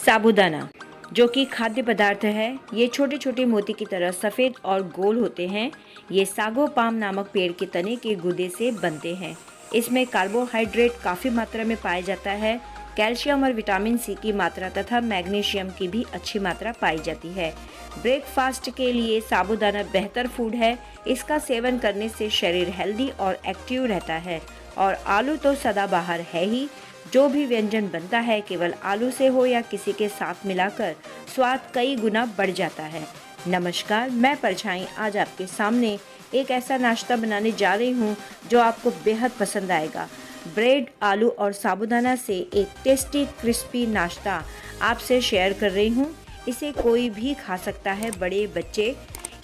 साबूदाना जो कि खाद्य पदार्थ है, ये छोटे छोटे मोती की तरह सफ़ेद और गोल होते हैं। ये सागो पाम नामक पेड़ के तने के गुदे से बनते हैं। इसमें कार्बोहाइड्रेट काफ़ी मात्रा में पाया जाता है। कैल्शियम और विटामिन सी की मात्रा तथा मैग्नीशियम की भी अच्छी मात्रा पाई जाती है। ब्रेकफास्ट के लिए साबूदाना बेहतर फूड है। इसका सेवन करने से शरीर हेल्दी और एक्टिव रहता है। और आलू तो सदाबहार है ही। जो भी व्यंजन बनता है केवल आलू से हो या किसी के साथ मिलाकर स्वाद कई गुना बढ़ जाता है। नमस्कार, मैं परछाई आज आपके सामने एक ऐसा नाश्ता बनाने जा रही हूँ जो आपको बेहद पसंद आएगा। ब्रेड, आलू और साबूदाना से एक टेस्टी क्रिस्पी नाश्ता आपसे शेयर कर रही हूँ। इसे कोई भी खा सकता है, बड़े बच्चे।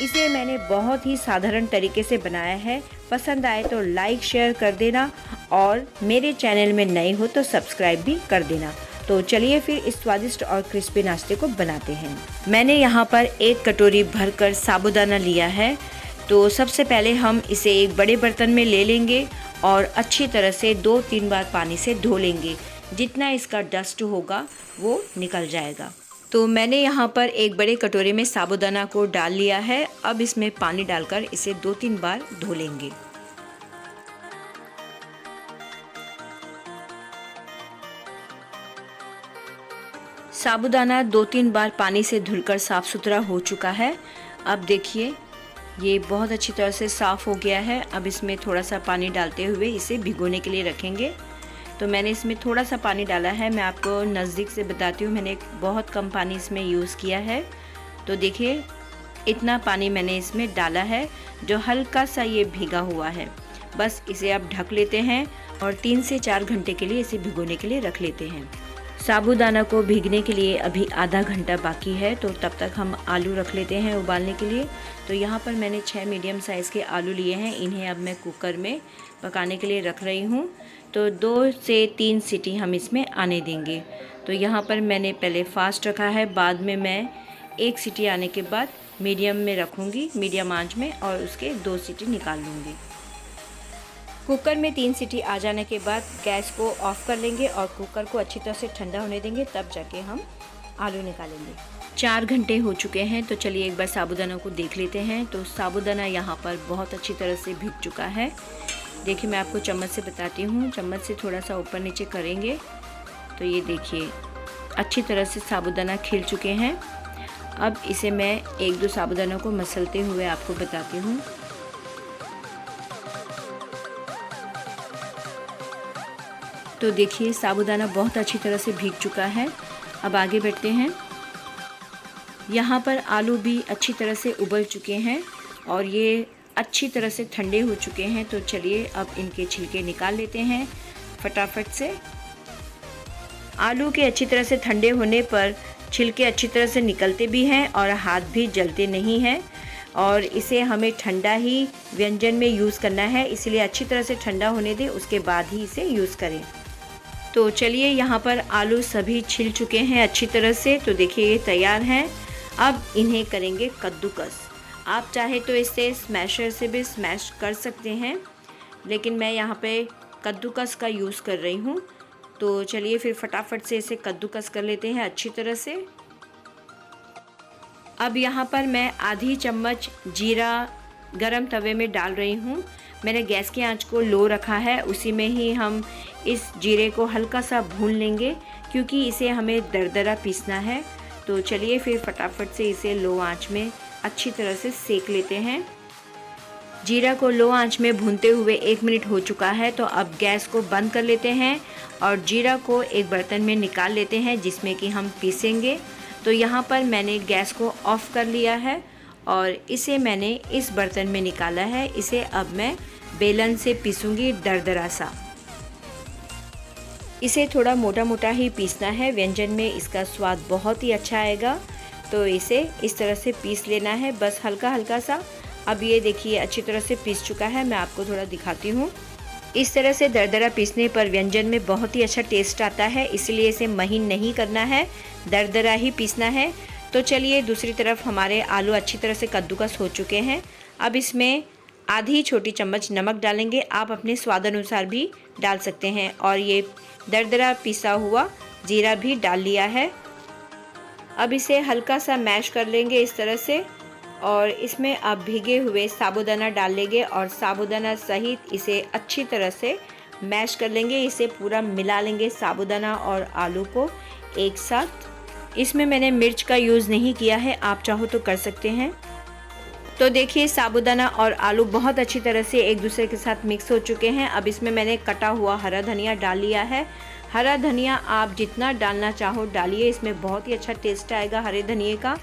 इसे मैंने बहुत ही साधारण तरीके से बनाया है। पसंद आए तो लाइक शेयर कर देना और मेरे चैनल में नए हो तो सब्सक्राइब भी कर देना। तो चलिए फिर इस स्वादिष्ट और क्रिस्पी नाश्ते को बनाते हैं। मैंने यहाँ पर 1 कटोरी भरकर साबूदाना लिया है। तो सबसे पहले हम इसे एक बड़े बर्तन में ले लेंगे और अच्छी तरह से 2-3 बार पानी से धो लेंगे। जितना इसका डस्ट होगा वो निकल जाएगा। तो मैंने यहाँ पर एक बड़े कटोरे में साबूदाना को डाल लिया है। अब इसमें पानी डालकर इसे 2-3 बार धो लेंगे। साबूदाना 2-3 बार पानी से धुलकर साफ़ सुथरा हो चुका है। अब देखिए ये बहुत अच्छी तरह से साफ़ हो गया है। अब इसमें थोड़ा सा पानी डालते हुए इसे भिगोने के लिए रखेंगे। तो मैंने इसमें थोड़ा सा पानी डाला है। मैं आपको नज़दीक से बताती हूँ, मैंने बहुत कम पानी इसमें यूज़ किया है। तो देखिए इतना पानी मैंने इसमें डाला है जो हल्का सा ये भीगा हुआ है। बस इसे अब ढक लेते हैं और 3 से 4 घंटे के लिए इसे भिगोने के लिए रख लेते हैं। साबूदाना को भीगने के लिए अभी आधा घंटा बाकी है। तो तब तक हम आलू रख लेते हैं उबालने के लिए। तो यहाँ पर मैंने 6 मीडियम साइज़ के आलू लिए हैं। इन्हें अब मैं कुकर में पकाने के लिए रख रही हूँ। तो 2 से 3 सीटी हम इसमें आने देंगे। तो यहाँ पर मैंने पहले फास्ट रखा है, बाद में मैं 1 सीटी आने के बाद मीडियम में रखूँगी, मीडियम आंच में, और उसके 2 सीटी निकाल लूँगी। कुकर में 3 सीटी आ जाने के बाद गैस को ऑफ़ कर लेंगे और कुकर को अच्छी तरह से ठंडा होने देंगे, तब जाके हम आलू निकालेंगे। 4 घंटे हो चुके हैं। तो चलिए एक बार साबूदाना को देख लेते हैं। तो साबूदाना यहाँ पर बहुत अच्छी तरह से भीग चुका है। देखिए मैं आपको चम्मच से बताती हूँ, चम्मच से थोड़ा सा ऊपर नीचे करेंगे तो ये देखिए अच्छी तरह से साबूदाना खिल चुके हैं। अब इसे मैं 1-2 साबूदाना को मसलते हुए आपको बताती हूँ। तो देखिए साबूदाना बहुत अच्छी तरह से भीग चुका है। अब आगे बढ़ते हैं। यहाँ पर आलू भी अच्छी तरह से उबल चुके हैं और ये अच्छी तरह से ठंडे हो चुके हैं। तो चलिए अब इनके छिलके निकाल लेते हैं फटाफट से। आलू के अच्छी तरह से ठंडे होने पर छिलके अच्छी तरह से निकलते भी हैं और हाथ भी जलते नहीं हैं। और इसे हमें ठंडा ही व्यंजन में यूज़ करना है, इसलिए अच्छी तरह से ठंडा होने दें, उसके बाद ही इसे यूज़ करें। तो चलिए यहाँ पर आलू सभी छिल चुके हैं अच्छी तरह से। तो देखिए ये तैयार हैं। अब इन्हें करेंगे कद्दूकस। आप चाहे तो इसे स्मैशर से भी स्मैश कर सकते हैं, लेकिन मैं यहाँ पे कद्दूकस का यूज़ कर रही हूँ। तो चलिए फिर फटाफट से इसे कद्दूकस कर लेते हैं अच्छी तरह से। अब यहाँ पर मैं आधी चम्मच जीरा गरम तवे में डाल रही हूँ। मैंने गैस की आंच को लो रखा है, उसी में ही हम इस जीरे को हल्का सा भून लेंगे क्योंकि इसे हमें दरदरा पीसना है। तो चलिए फिर फटाफट से इसे लो आंच में अच्छी तरह से सेक लेते हैं। जीरा को लो आंच में भूनते हुए 1 मिनट हो चुका है। तो अब गैस को बंद कर लेते हैं और जीरा को एक बर्तन में निकाल लेते हैं जिसमें कि हम पीसेंगे। तो यहाँ पर मैंने गैस को ऑफ़ कर लिया है और इसे मैंने इस बर्तन में निकाला है। इसे अब मैं बेलन से पीसूँगी दरदरा सा। इसे थोड़ा मोटा मोटा ही पीसना है, व्यंजन में इसका स्वाद बहुत ही अच्छा आएगा। तो इसे इस तरह से पीस लेना है, बस हल्का हल्का सा। अब ये देखिए अच्छी तरह से पीस चुका है। मैं आपको थोड़ा दिखाती हूँ। इस तरह से दरदरा पीसने पर व्यंजन में बहुत ही अच्छा टेस्ट आता है, इसलिए इसे महीन नहीं करना है, दरदरा ही पीसना है। तो चलिए दूसरी तरफ हमारे आलू अच्छी तरह से कद्दूकस हो चुके हैं। अब इसमें आधी छोटी चम्मच नमक डालेंगे, आप अपने स्वाद अनुसार भी डाल सकते हैं। और ये दरदरा पिसा हुआ जीरा भी डाल लिया है। अब इसे हल्का सा मैश कर लेंगे इस तरह से, और इसमें अब भीगे हुए साबूदाना डाल लेंगे और साबूदाना सहित इसे अच्छी तरह से मैश कर लेंगे। इसे पूरा मिला लेंगे साबूदाना और आलू को एक साथ। इसमें मैंने मिर्च का यूज़ नहीं किया है, आप चाहो तो कर सकते हैं। तो देखिए साबूदाना और आलू बहुत अच्छी तरह से एक दूसरे के साथ मिक्स हो चुके हैं। अब इसमें मैंने कटा हुआ हरा धनिया डाल लिया है। हरा धनिया आप जितना डालना चाहो डालिए, इसमें बहुत ही अच्छा टेस्ट आएगा हरे धनिए का।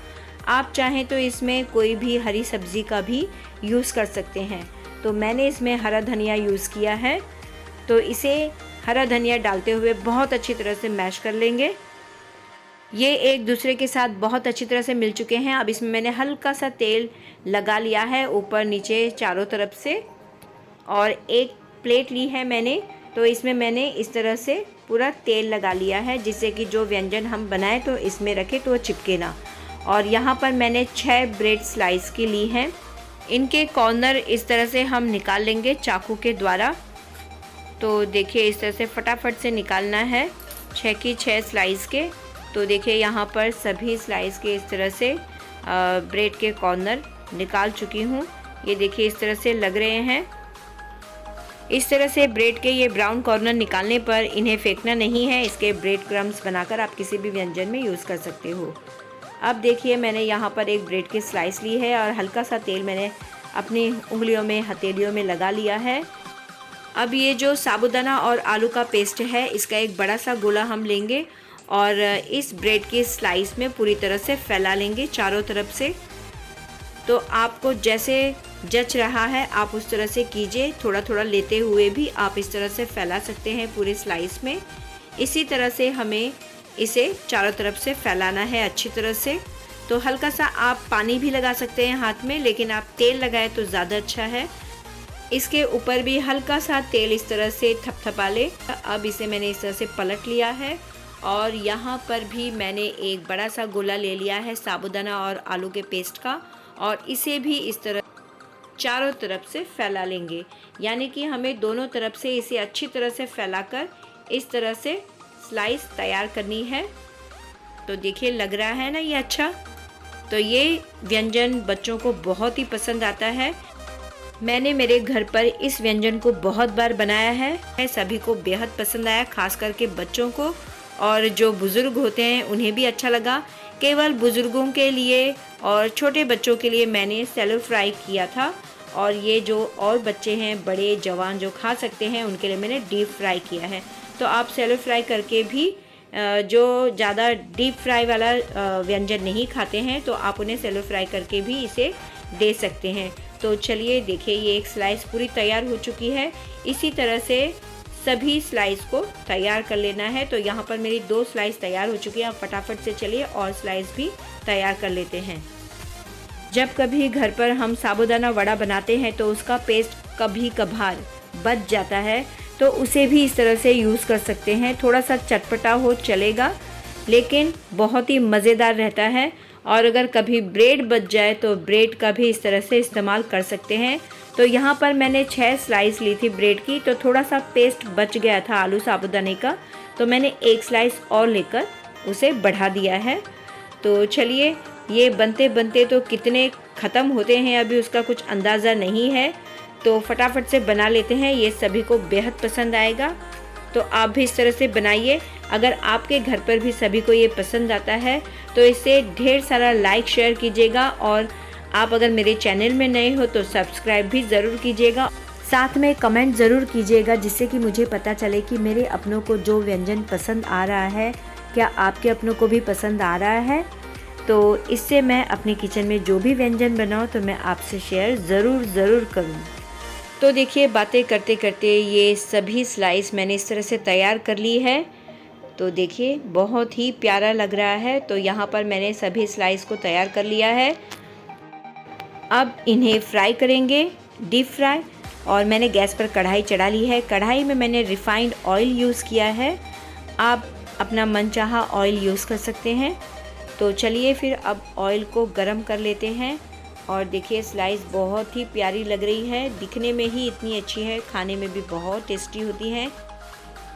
आप चाहें तो इसमें कोई भी हरी सब्ज़ी का भी यूज़ कर सकते हैं। तो मैंने इसमें हरा धनिया यूज़ किया है। तो इसे हरा धनिया डालते हुए बहुत अच्छी तरह से मैश कर लेंगे। ये एक दूसरे के साथ बहुत अच्छी तरह से मिल चुके हैं। अब इसमें मैंने हल्का सा तेल लगा लिया है ऊपर नीचे चारों तरफ से, और एक प्लेट ली है मैंने। तो इसमें मैंने इस तरह से पूरा तेल लगा लिया है, जिससे कि जो व्यंजन हम बनाएं तो इसमें रखें तो वो चिपके ना। और यहाँ पर मैंने 6 ब्रेड स्लाइस की ली हैं। इनके कॉर्नर इस तरह से हम निकाल लेंगे चाकू के द्वारा। तो देखिए इस तरह से फटाफट से निकालना है 6 की 6 स्लाइस के। तो देखिए यहाँ पर सभी स्लाइस के इस तरह से ब्रेड के कॉर्नर निकाल चुकी हूँ। ये देखिए इस तरह से लग रहे हैं। इस तरह से ब्रेड के ये ब्राउन कॉर्नर निकालने पर इन्हें फेंकना नहीं है। इसके ब्रेड क्रम्स बनाकर आप किसी भी व्यंजन में यूज़ कर सकते हो। अब देखिए मैंने यहाँ पर एक ब्रेड की स्लाइस ली है और हल्का सा तेल मैंने अपनी उंगलियों में हथेलियों में लगा लिया है। अब ये जो साबूदाना और आलू का पेस्ट है, इसका एक बड़ा सा गोला हम लेंगे और इस ब्रेड की स्लाइस में पूरी तरह से फैला लेंगे चारों तरफ से। तो आपको जैसे जच रहा है आप उस तरह से कीजिए, थोड़ा थोड़ा लेते हुए भी आप इस तरह से फैला सकते हैं पूरे स्लाइस में। इसी तरह से हमें इसे चारों तरफ से फैलाना है अच्छी तरह से। तो हल्का सा आप पानी भी लगा सकते हैं हाथ में, लेकिन आप तेल लगाए तो ज़्यादा अच्छा है। इसके ऊपर भी हल्का सा तेल इस तरह से थपथपा ले। अब इसे मैंने इस तरह से पलट लिया है और यहाँ पर भी मैंने एक बड़ा सा गोला ले लिया है साबूदाना और आलू के पेस्ट का, और इसे भी इस तरह चारों तरफ से फैला लेंगे। यानी कि हमें दोनों तरफ से इसे अच्छी तरह से फैलाकर इस तरह से स्लाइस तैयार करनी है। तो देखिए लग रहा है ना ये अच्छा। तो ये व्यंजन बच्चों को बहुत ही पसंद आता है। मैंने मेरे घर पर इस व्यंजन को बहुत बार बनाया है, सभी को बेहद पसंद आया, खास करके बच्चों को, और जो बुज़ुर्ग होते हैं उन्हें भी अच्छा लगा। केवल बुज़ुर्गों के लिए और छोटे बच्चों के लिए मैंने सैलो फ्राई किया था, और ये जो और बच्चे हैं बड़े जवान जो खा सकते हैं उनके लिए मैंने डीप फ्राई किया है। तो आप सैलो फ्राई करके भी जो ज़्यादा डीप फ्राई वाला व्यंजन नहीं खाते हैं तो आप उन्हें सैलो फ्राई करके भी इसे दे सकते हैं। तो चलिए देखिए ये एक स्लाइस पूरी तैयार हो चुकी है। इसी तरह से सभी स्लाइस को तैयार कर लेना है। तो यहाँ पर मेरी 2 स्लाइस तैयार हो चुकी है। आप फटाफट से चलिए और स्लाइस भी तैयार कर लेते हैं। जब कभी घर पर हम साबूदाना वड़ा बनाते हैं तो उसका पेस्ट कभी कभार बच जाता है, तो उसे भी इस तरह से यूज़ कर सकते हैं। थोड़ा सा चटपटा हो चलेगा, लेकिन बहुत ही मज़ेदार रहता है। और अगर कभी ब्रेड बच जाए तो ब्रेड का भी इस तरह से इस्तेमाल कर सकते हैं। तो यहाँ पर मैंने 6 स्लाइस ली थी ब्रेड की, तो थोड़ा सा पेस्ट बच गया था आलू साबूदाने का, तो मैंने 1 स्लाइस और लेकर उसे बढ़ा दिया है। तो चलिए ये बनते बनते तो कितने ख़त्म होते हैं अभी उसका कुछ अंदाज़ा नहीं है। तो फटाफट से बना लेते हैं, ये सभी को बेहद पसंद आएगा। तो आप भी इस तरह से बनाइए। अगर आपके घर पर भी सभी को ये पसंद आता है तो इसे ढेर सारा लाइक शेयर कीजिएगा, और आप अगर मेरे चैनल में नए हो तो सब्सक्राइब भी ज़रूर कीजिएगा। साथ में कमेंट ज़रूर कीजिएगा, जिससे कि मुझे पता चले कि मेरे अपनों को जो व्यंजन पसंद आ रहा है क्या आपके अपनों को भी पसंद आ रहा है। तो इससे मैं अपने किचन में जो भी व्यंजन बनाऊँ तो मैं आपसे शेयर ज़रूर करूँ। तो देखिए बातें करते करते ये सभी स्लाइस मैंने इस तरह से तैयार कर ली है। तो देखिए बहुत ही प्यारा लग रहा है। तो यहाँ पर मैंने सभी स्लाइस को तैयार कर लिया है। अब इन्हें फ्राई करेंगे, डीप फ्राई। और मैंने गैस पर कढ़ाई चढ़ा ली है। कढ़ाई में मैंने रिफाइंड ऑयल यूज़ किया है, आप अपना मनचाहा ऑयल यूज़ कर सकते हैं। तो चलिए फिर अब ऑयल को गरम कर लेते हैं। और देखिए स्लाइस बहुत ही प्यारी लग रही है, दिखने में ही इतनी अच्छी है, खाने में भी बहुत टेस्टी होती है।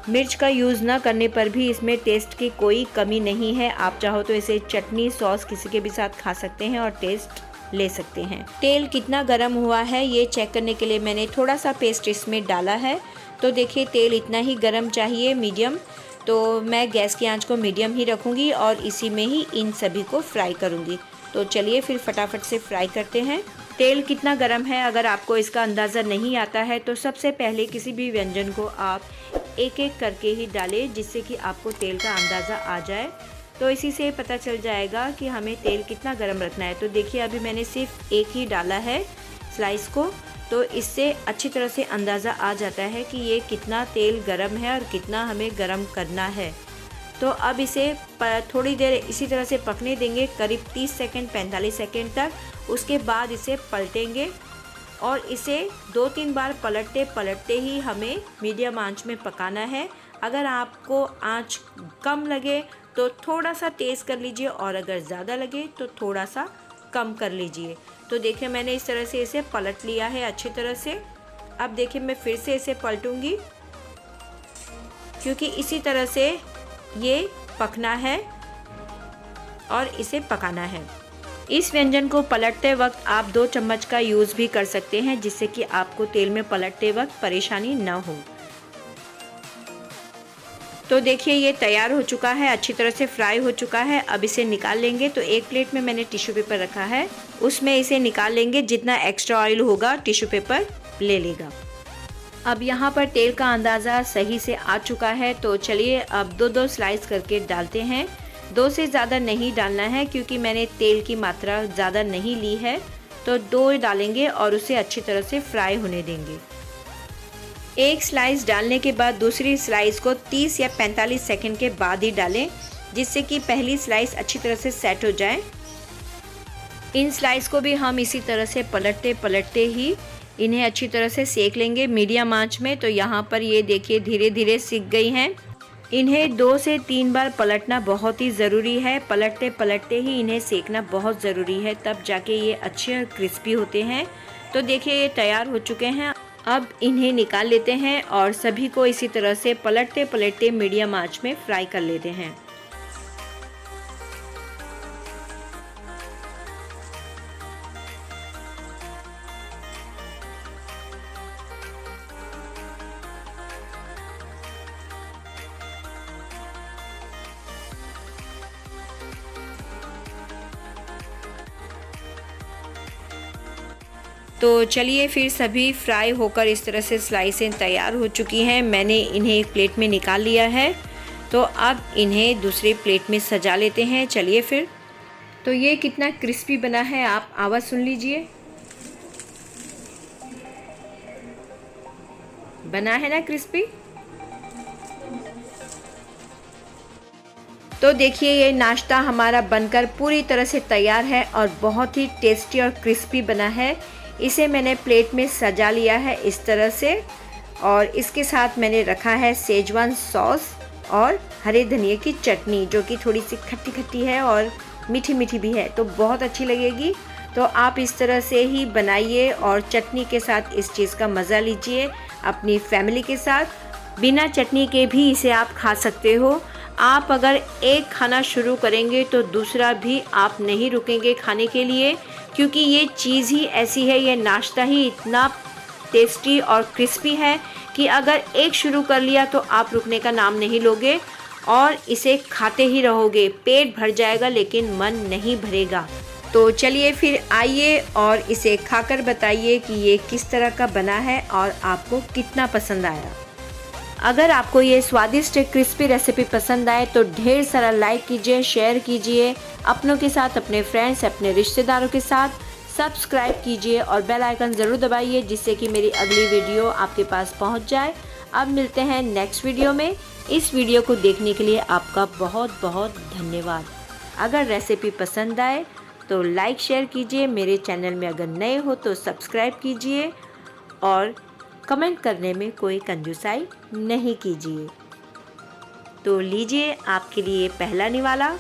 मिर्च का यूज़ न करने पर भी इसमें टेस्ट की कोई कमी नहीं है। आप चाहो तो इसे चटनी सॉस किसी के भी साथ खा सकते हैं और टेस्ट ले सकते हैं। तेल कितना गर्म हुआ है ये चेक करने के लिए मैंने थोड़ा सा पेस्ट इसमें डाला है। तो देखिए तेल इतना ही गर्म चाहिए, मीडियम। तो मैं गैस की आंच को मीडियम ही रखूँगी और इसी में ही इन सभी को फ्राई करूँगी। तो चलिए फिर फटाफट से फ्राई करते हैं। तेल कितना गर्म है अगर आपको इसका अंदाज़ा नहीं आता है तो सबसे पहले किसी भी व्यंजन को आप एक एक करके ही डालें, जिससे कि आपको तेल का अंदाज़ा आ जाए। तो इसी से पता चल जाएगा कि हमें तेल कितना गर्म रखना है। तो देखिए अभी मैंने सिर्फ एक ही डाला है स्लाइस को, तो इससे अच्छी तरह से अंदाज़ा आ जाता है कि ये कितना तेल गर्म है और कितना हमें गर्म करना है। तो अब इसे थोड़ी देर इसी तरह से पकने देंगे, करीब 30 सेकंड 45 सेकंड तक। उसके बाद इसे पलटेंगे और इसे 2-3 बार पलटते पलटते ही हमें मीडियम आंच में पकाना है। अगर आपको आंच कम लगे तो थोड़ा सा तेज़ कर लीजिए और अगर ज़्यादा लगे तो थोड़ा सा कम कर लीजिए। तो देखिए मैंने इस तरह से इसे पलट लिया है अच्छी तरह से। अब देखिए मैं फिर से इसे पलटूंगी, क्योंकि इसी तरह से ये पकना है और इसे पकाना है। इस व्यंजन को पलटते वक्त आप 2 चम्मच का यूज़ भी कर सकते हैं, जिससे कि आपको तेल में पलटते वक्त परेशानी ना हो। तो देखिए ये तैयार हो चुका है, अच्छी तरह से फ्राई हो चुका है। अब इसे निकाल लेंगे। तो एक प्लेट में मैंने टिश्यू पेपर रखा है, उसमें इसे निकाल लेंगे। जितना एक्स्ट्रा ऑयल होगा टिश्यू पेपर ले लेगा। अब यहाँ पर तेल का अंदाज़ा सही से आ चुका है। तो चलिए अब 2-2 स्लाइस करके डालते हैं। 2 से ज़्यादा नहीं डालना है, क्योंकि मैंने तेल की मात्रा ज़्यादा नहीं ली है। तो 2 डालेंगे और उसे अच्छी तरह से फ्राई होने देंगे। एक स्लाइस डालने के बाद दूसरी स्लाइस को 30 या 45 सेकंड के बाद ही डालें, जिससे कि पहली स्लाइस अच्छी तरह से सेट हो जाए। इन स्लाइस को भी हम इसी तरह से पलटते पलटते ही इन्हें अच्छी तरह से सेक लेंगे मीडियम आंच में। तो यहाँ पर ये देखिए धीरे धीरे सिक गई हैं। इन्हें 2 से 3 बार पलटना बहुत ही ज़रूरी है। पलटते पलटते ही इन्हें सेकना बहुत ज़रूरी है, तब जाके ये अच्छे और क्रिस्पी होते हैं। तो देखिए ये तैयार हो चुके हैं। अब इन्हें निकाल लेते हैं और सभी को इसी तरह से पलटते पलटते मीडियम आंच में फ्राई कर लेते हैं। तो चलिए फिर सभी फ्राई होकर इस तरह से स्लाइसें तैयार हो चुकी हैं। मैंने इन्हें एक प्लेट में निकाल लिया है। तो अब इन्हें दूसरी प्लेट में सजा लेते हैं। चलिए फिर। तो ये कितना क्रिस्पी बना है, आप आवाज़ सुन लीजिए। बना है ना क्रिस्पी। तो देखिए ये नाश्ता हमारा बनकर पूरी तरह से तैयार है और बहुत ही टेस्टी और क्रिस्पी बना है। इसे मैंने प्लेट में सजा लिया है इस तरह से, और इसके साथ मैंने रखा है सेजवान सॉस और हरे धनिए की चटनी, जो कि थोड़ी सी खट्टी खट्टी है और मीठी मीठी भी है, तो बहुत अच्छी लगेगी। तो आप इस तरह से ही बनाइए और चटनी के साथ इस चीज़ का मज़ा लीजिए अपनी फैमिली के साथ। बिना चटनी के भी इसे आप खा सकते हो। आप अगर एक खाना शुरू करेंगे तो दूसरा भी आप नहीं रुकेंगे खाने के लिए, क्योंकि ये चीज़ ही ऐसी है, ये नाश्ता ही इतना टेस्टी और क्रिस्पी है कि अगर एक शुरू कर लिया तो आप रुकने का नाम नहीं लोगे और इसे खाते ही रहोगे। पेट भर जाएगा लेकिन मन नहीं भरेगा। तो चलिए फिर आइए और इसे खाकर बताइए कि ये किस तरह का बना है और आपको कितना पसंद आया। अगर आपको ये स्वादिष्ट क्रिस्पी रेसिपी पसंद आए तो ढेर सारा लाइक कीजिए, शेयर कीजिए अपनों के साथ, अपने फ्रेंड्स, अपने रिश्तेदारों के साथ। सब्सक्राइब कीजिए और बेल आइकन ज़रूर दबाइए, जिससे कि मेरी अगली वीडियो आपके पास पहुंच जाए। अब मिलते हैं नेक्स्ट वीडियो में। इस वीडियो को देखने के लिए आपका बहुत बहुत धन्यवाद। अगर रेसिपी पसंद आए तो लाइक शेयर कीजिए। मेरे चैनल में अगर नए हो तो सब्सक्राइब कीजिए और कमेंट करने में कोई कंजूसाई नहीं कीजिए। तो लीजिए आपके लिए पहला निवाला।